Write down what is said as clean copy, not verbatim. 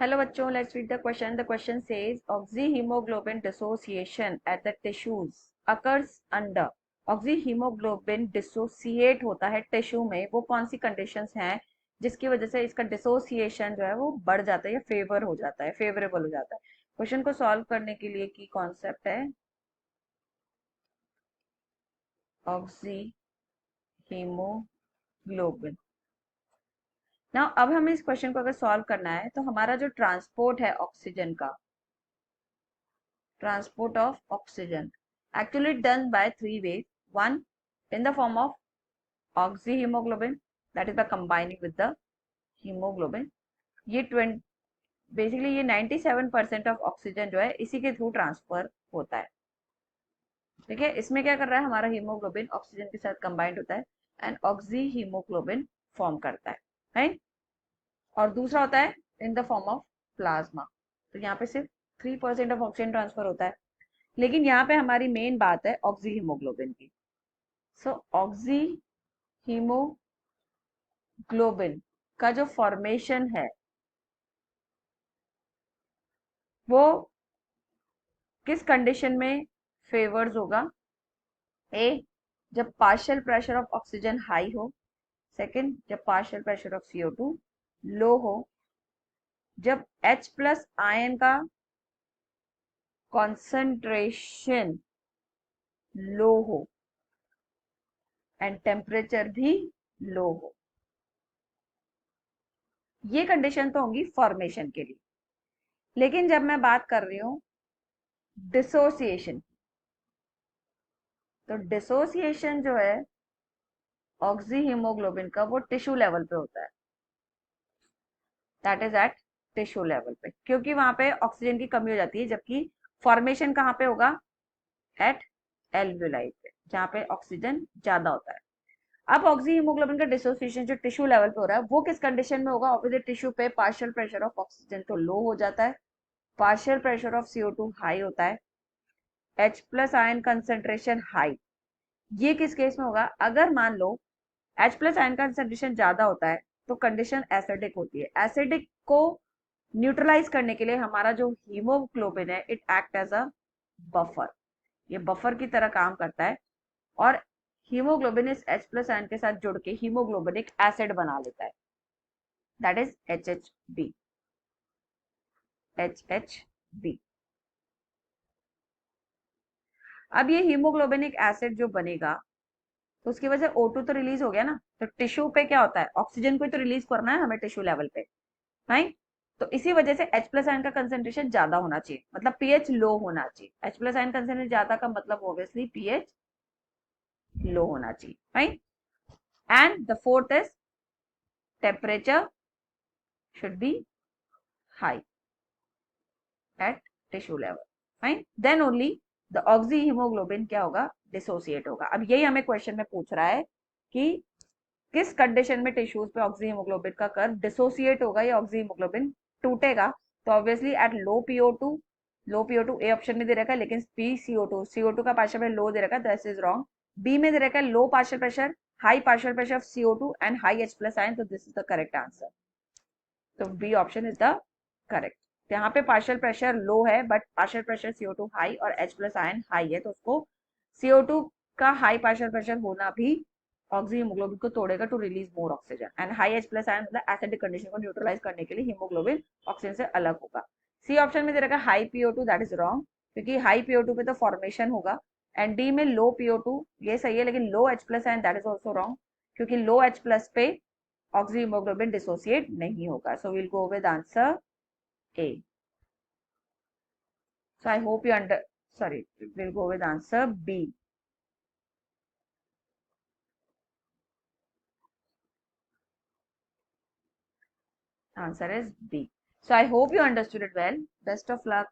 Hello बच्चों, let's read the question. The question says oxyhemoglobin dissociation at the tissues occurs under. oxyhemoglobin dissociate होता है tissue में, वो कौन सी कंडीशंस हैं जिसकी वजह से इसका डिसोसिएशन जो है वो बढ़ जाता है या फेवर हो जाता है, फेवरेबल हो जाता है। क्वेश्चन को सॉल्व करने के लिए की कॉन्सेप्ट है ऑक्सीहीमोग्लोबिन। ना अब हमें इस क्वेश्चन को अगर सॉल्व करना है तो हमारा जो ट्रांसपोर्ट है ऑक्सीजन का, transport of oxygen actually done by three ways. One, in the form of oxyhemoglobin, that is by combining with the hemoglobin. ये 20 बेसिकली ये 97% ऑफ ऑक्सीजन जो है इसी के थ्रू ट्रांसफर होता है। ठीक है, इसमें क्या कर रहा है, हमारा हीमोग्लोबिन ऑक्सीजन के साथ कंबाइंड होता है एंड ऑक्सी हीमोग्लोबिन फॉर्म करता है, राइट। और दूसरा होता है in the form of plasma. तो यहाँ पे सिर्फ 3% ऑफ ऑक्सीजन ट्रांसफर होता है, लेकिन यहाँ पे हमारी मेन बात है ऑक्सी हीमोग्लोबिन की। सो ऑक्सी हीमोग्लोबिन का जो फॉर्मेशन है वो किस कंडीशन में फेवर्स होगा? ए, जब partial pressure of oxygen high हो। सेकंड, जब पार्शियल प्रेशर ऑफ CO2 लो हो। जब H प्लस आयन का कॉन्सेंट्रेशन लो हो एंड टेम्परेचर भी लो हो। ये कंडीशन तो होंगी फॉर्मेशन के लिए। लेकिन जब मैं बात कर रही हूं डिसोसिएशन, तो डिसोसिएशन जो है ऑक्सी हीमोग्लोबिन का वो टिश्यू लेवल पे होता है, that is at tissue level पे, क्योंकि वहां पे ऑक्सीजन की कमी हो जाती है। जबकि फॉर्मेशन कहाँ पे होगा? एट एल्वियोलाई पे, जहाँ पे ऑक्सीजन ज्यादा होता है। अब ऑक्सी हीमोग्लोबिन का डिसोसिएशन जो टिश्यू लेवल पे हो रहा है वो किस कंडीशन में होगा? ऑब्वियसली टिश्यू पे पार्शियल प्रेशर ऑफ ऑक्सीजन तो लो हो जाता है, partial pressure of CO2 high होता है, H plus ion concentration high. ये किस केस में होगा? अगर मान लो H प्लस आयन कंसेंट्रेशन ज्यादा होता है तो कंडीशन एसिडिक होती है। एसिडिक को न्यूट्रलाइज करने के लिए हमारा जो हीमोग्लोबिन है it act as a buffer, ये बफर की तरह काम करता है और हीमोग्लोबिन इस H प्लस आयन के साथ जुड़ के हीमोग्लोबिन एक एसिड बना लेता है, दैट इज HHB। HHB। अब ये हीमोग्लोबिन एक एसिड जो बनेगा तो उसकी वजह से O2 तो रिलीज हो गया ना, तो टिश्यू पे क्या होता है? ऑक्सीजन को तो रिलीज करना है हमें टिश्यू लेवल पे, राइट। तो इसी वजह से H प्लस आयन का कंसेंट्रेशन ज्यादा होना चाहिए, मतलब पीएच लो होना चाहिए। H प्लस आयन कंसेंट्रेशन ज्यादा का मतलब ऑब्वियसली पीएच लो होना चाहिए, right. And the fourth is temperature should be high at tissue level, right. Then only the oxy haemoglobin क्या होगा? डिसोसिएट होगा। अब यही हमें क्वेश्चन में पूछ रहा है कि किस कंडीशन में टिश्यूज पे ऑक्सी हीमोग्लोबिन का कर्व डिसोसिएट होगा या ऑक्सी हीमोग्लोबिन टूटेगा। तो obviously at low P O two, low P O two A option में दे रखा है, लेकिन पी सीओ टू का पार्शियल प्रेशर लो दे रखा है, दिस इज रॉन्ग। बी में दे रखा है low partial pressure, high partial pressure of CO2 and high H plus ion, तो this is the correct answer. तो B option is the correct. यहाँ पे पार्शियल प्रेशर लो है but partial pressure CO2 high और H plus ion high है, तो उसको CO2 का हाई पार्शियल प्रेशर होना भी ऑक्सी हीमोग्लोबिन को तोड़ेगा to release more oxygen, and high H plus ion मतलब एसिडिक कंडीशन को न्यूट्रलाइज करने के लिए हीमोग्लोबिन ऑक्सीजन से अलग होगा। सी ऑप्शन में दे रखा high PO2, that is wrong, क्योंकि हाई PO2 पे तो फॉर्मेशन होगा। एंड डी में लो PO2 ये सही है, लेकिन लो H plus ion that is also wrong, क्योंकि लो H प्लस पे oxyhemoglobin dissociate नहीं होगा. So we'll go with answer A. So I hope you sorry, we'll go with answer B. Answer is B. So I hope you understood it well. Best of luck.